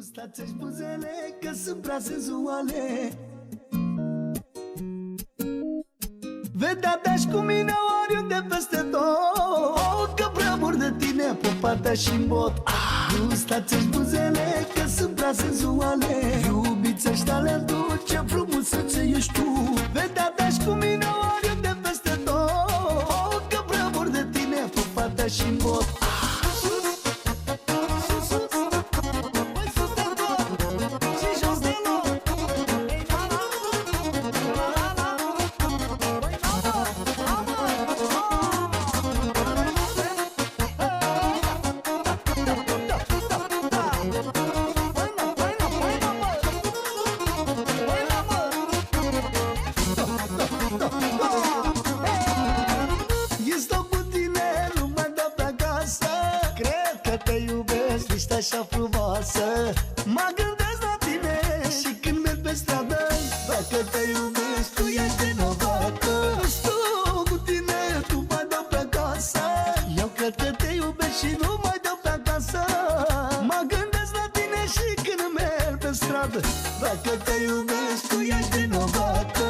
Gustați-și buzele că sunt prea senzuale. Vedea-te-aș cu mine oriunde peste tot, că vreau de tine pe partea și-n bot. Gustați-și buzele că sunt prea senzuale. Iubiță-și talentul, ce frumusețe ești tu. Vedea-te-aș cu mine oriunde peste tot, că vreau de tine pe partea și-n bot. Ești așa frumoasă, mă gândesc la tine și când merg pe stradă. Dacă te iubesc, tu ești vinovată. Nu stau cu tine, tu mai dau pe acasă. Eu cred că te iubesc și nu mai dau pe acasă. Mă gândesc la tine și când merg pe stradă. Dacă te iubesc, tu ești vinovată.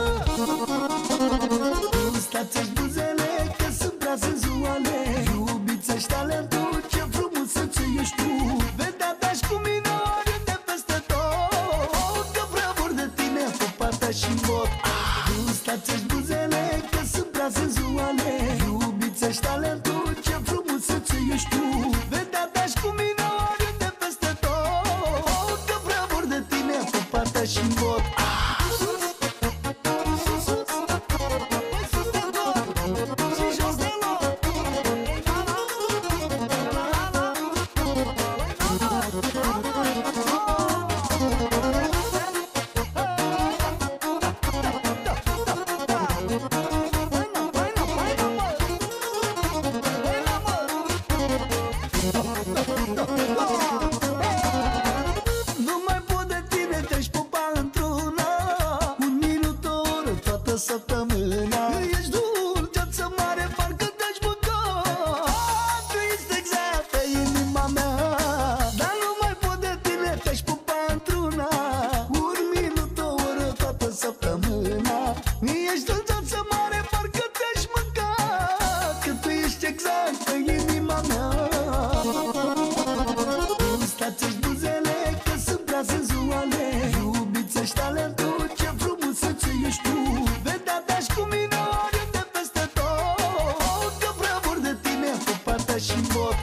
Gustați-și buzele că sunt prea senzuale. Iubiță-și talentul, ce frumusețe ești tu. Vedea-te-aș cu mine oriunde peste tot, că vreau de tine pe partea și-n bot. Gustați-și buzele că sunt prea senzuale. Iubiță-și talentul, ce frumusețe ești tu. Vedea-te-aș cu mine oriunde peste tot, că vreau de tine pe partea și-n bot. Nu mai pot de tine, te-aș pupa într-una, un minut, o oră, toată săptămâna. Ești dulceață mare, parcă te-aș mânca. Tu ești exact pe inima mea. Dar nu mai pot de tine, te-aș pupa într-una, un minut, o oră, toată săptămâna. Ești dulceață mare, parcă te-aș mânca, că tu ești exact pe inima mea. Gustați-și buzele că sunt prea senzuale. Iubiță-și talentul, ce frumusețe ești tu. Vedea-te-aș cu mine oriunde peste tot, că vreau de tine pe partea și-n bot.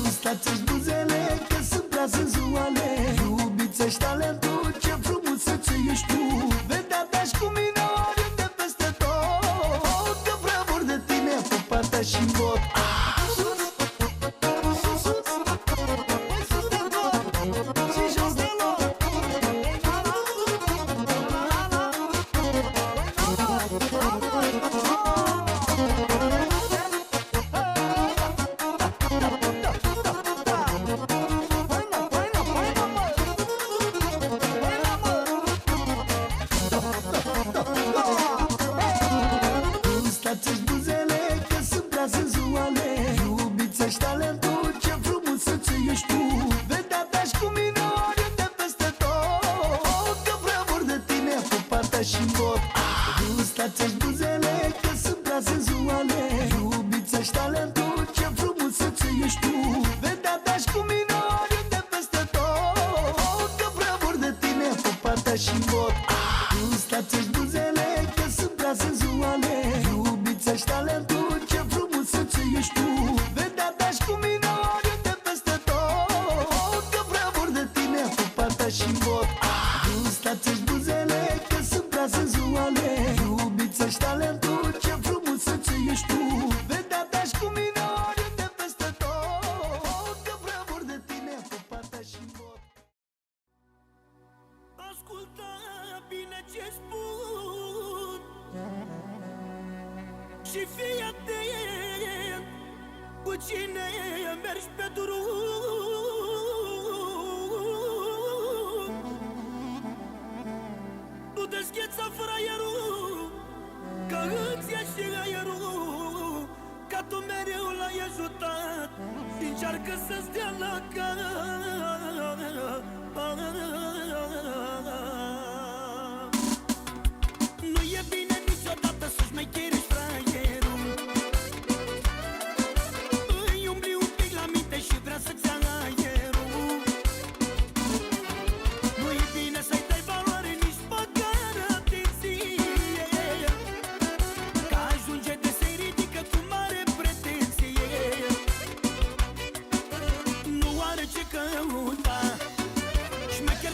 Gustați-și buzele că sunt prea senzuale. Iubiță-și talentul, ce frumusețe ești tu. Vedea-te-aș cu mine oriunde peste tot, că vreau de tine pe partea și-n bot. Gustați-și buzele că sunt prea senzuale. Iubiță-și talentul, ce frumusețe ești tu. Vedea-te-aș cu mine oriunde peste tot, că vreau de tine pe partea și-n bot. Gustați-și buzele că sunt prea senzuale. Iubiță-și talentul, ce frumusețe ești tu. Vedea-te-aș cu mine oriunde peste tot, că vreau de tine pe partea și-n bot. Gustați-și buzele că sunt prea senzuale. Iubiță-și talentul, ce frumusețe ești tu. Vedea-te-aș cu mine oriunde peste tot, că vreau de tine pe partea și-n bot. Gustați-și buzele că sunt prea senzuale. Iubiță-și talentul, ce frumusețe ești tu. Vedea-te-aș cu mine oriunde peste tot, că vreau de tine pe partea și-n bot. Ascultă bine ce spun și fii atent cu cine mergi pe drum. Nu descheța fraierul, că îți ieși aerul, ca tu mereu l-ai ajutat și încearcă să-ți dea la cap. Șmecher